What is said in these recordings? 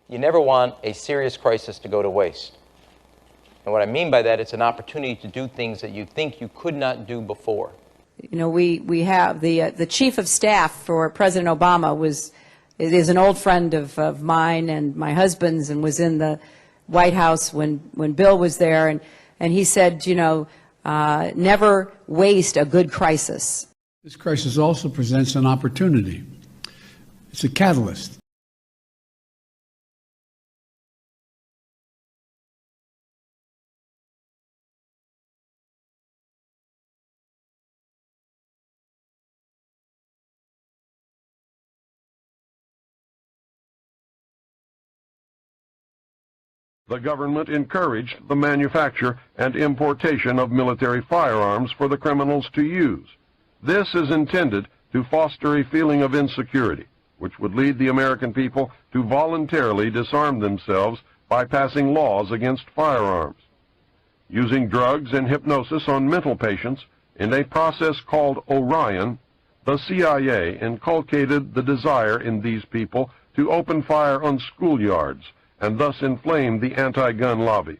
You never want a serious crisis to go to waste. And what I mean by that, it's an opportunity to do things that you think you could not do before. You know, we have the chief of staff for President Obama is an old friend of mine and my husband's, and was in the White House when Bill was there, and he said, you know, never waste a good crisis. This crisis also presents an opportunity. It's a catalyst. The government encouraged the manufacture and importation of military firearms for the criminals to use. This is intended to foster a feeling of insecurity, which would lead the American people to voluntarily disarm themselves by passing laws against firearms. Using drugs and hypnosis on mental patients in a process called Orion, the CIA inculcated the desire in these people to open fire on schoolyards and thus inflame the anti-gun lobby.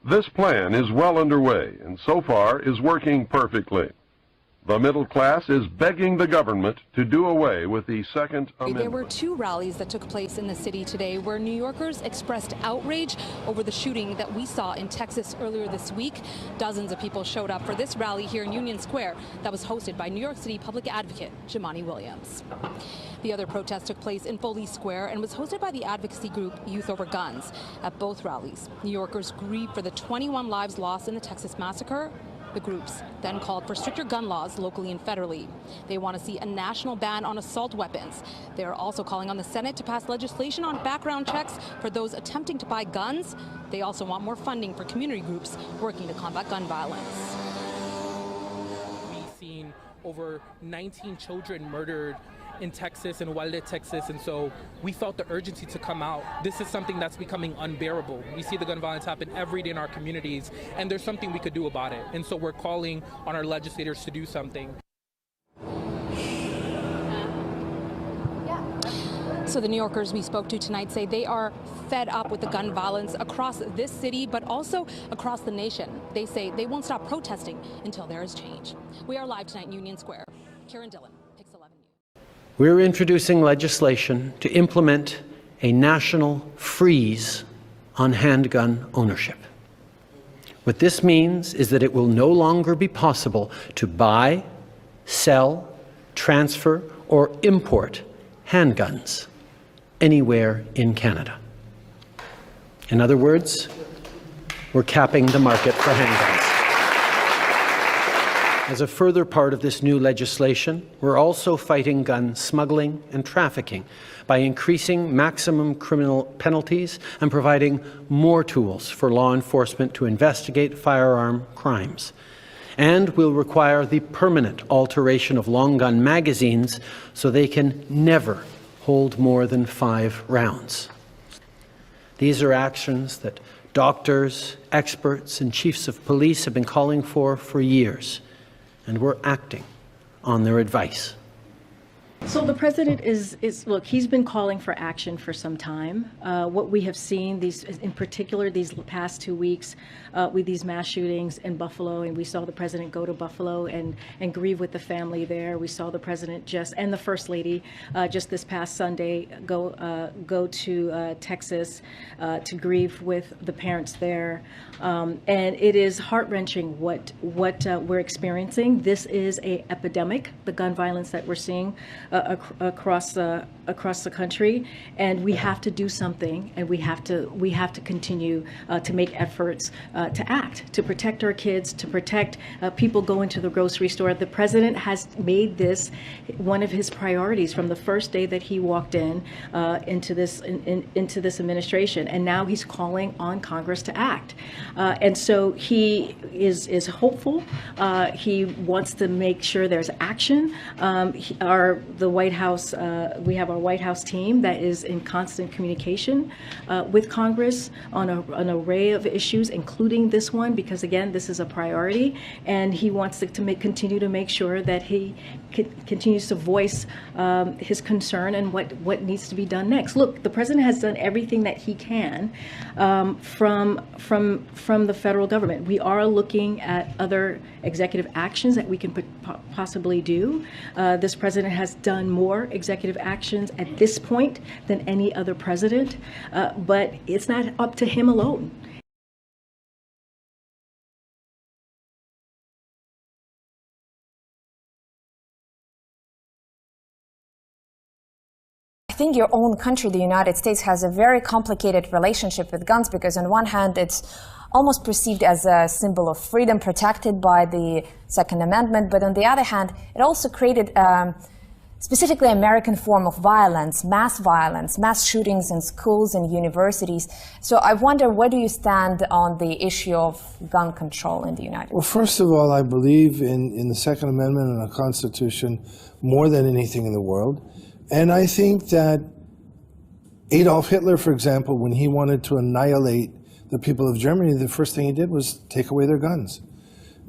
This plan is well underway and so far is working perfectly. The middle class is begging the government to do away with the Second Amendment. There were two rallies that took place in the city today where New Yorkers expressed outrage over the shooting that we saw in Texas earlier this week. Dozens of people showed up for this rally here in Union Square that was hosted by New York City public advocate Jumaane Williams. The other protest took place in Foley Square and was hosted by the advocacy group Youth Over Guns. At both rallies, New Yorkers grieved for the 21 lives lost in the Texas massacre. The groups then called for stricter gun laws locally and federally. They want to see a national ban on assault weapons. They are also calling on the Senate to pass legislation on background checks for those attempting to buy guns. They also want more funding for community groups working to combat gun violence. We've seen over 19 children murdered in Texas and Uvalde, Texas, and so we felt the urgency to come out. This is something that's becoming unbearable. We see the gun violence happen every day in our communities, and there's something we could do about it. And so we're calling on our legislators to do something. So the New Yorkers we spoke to tonight say they are fed up with the gun violence across this city, but also across the nation. They say they won't stop protesting until there is change. We are live tonight in Union Square. Karen Dillon, Pix 11 News. We're introducing legislation to implement a national freeze on handgun ownership. What this means is that it will no longer be possible to buy, sell, transfer, or import handguns anywhere in Canada. In other words, we're capping the market for handguns. As a further part of this new legislation, we're also fighting gun smuggling and trafficking by increasing maximum criminal penalties and providing more tools for law enforcement to investigate firearm crimes. And we'll require the permanent alteration of long gun magazines so they can never hold more than 5 rounds. These are actions that doctors, experts, and chiefs of police have been calling for years. And we're acting on their advice. So the president look, he's been calling for action for some time. What we have seen, in particular these past 2 weeks, with these mass shootings in Buffalo, and we saw the president go to Buffalo and grieve with the family there. We saw the president and the First Lady just this past Sunday go to Texas to grieve with the parents there. And it is heart-wrenching what we're experiencing. This is an epidemic, the gun violence that we're seeing across the country, and we have to do something, and we have to continue to make efforts to act, to protect our kids, to protect people going to the grocery store. The president has made this one of his priorities from the first day that he walked into this administration, and now he's calling on Congress to act. And so he is hopeful. He wants to make sure there's action. the White House, we have our White House team that is in constant communication with Congress on an array of issues, including this one, because again, this is a priority, and he wants to continue to make sure that he continues to voice his concern and what needs to be done next. Look, the president has done everything that he can from the federal government. We are looking at other executive actions that we can possibly do. This president has done more executive actions at this point than any other president, but it's not up to him alone. I think your own country, the United States, has a very complicated relationship with guns because on one hand it's almost perceived as a symbol of freedom protected by the Second Amendment, but on the other hand it also created specifically American form of violence, mass shootings in schools and universities. So I wonder, where do you stand on the issue of gun control in the United States? Well, first of all, I believe in the Second Amendment and the Constitution more than anything in the world. And I think that Adolf Hitler, for example, when he wanted to annihilate the people of Germany, the first thing he did was take away their guns.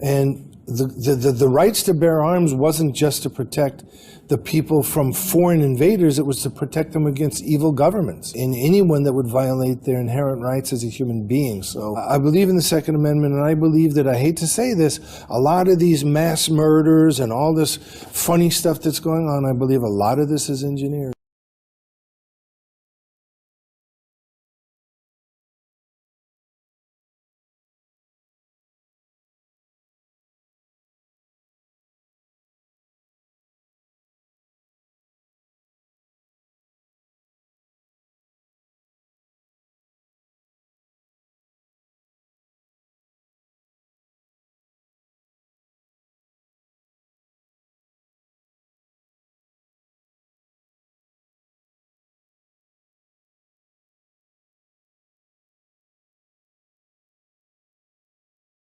And the rights to bear arms wasn't just to protect the people from foreign invaders, it was to protect them against evil governments and anyone that would violate their inherent rights as a human being. So I believe in the Second Amendment, and I believe that, I hate to say this, a lot of these mass murders and all this funny stuff that's going on, I believe a lot of this is engineered.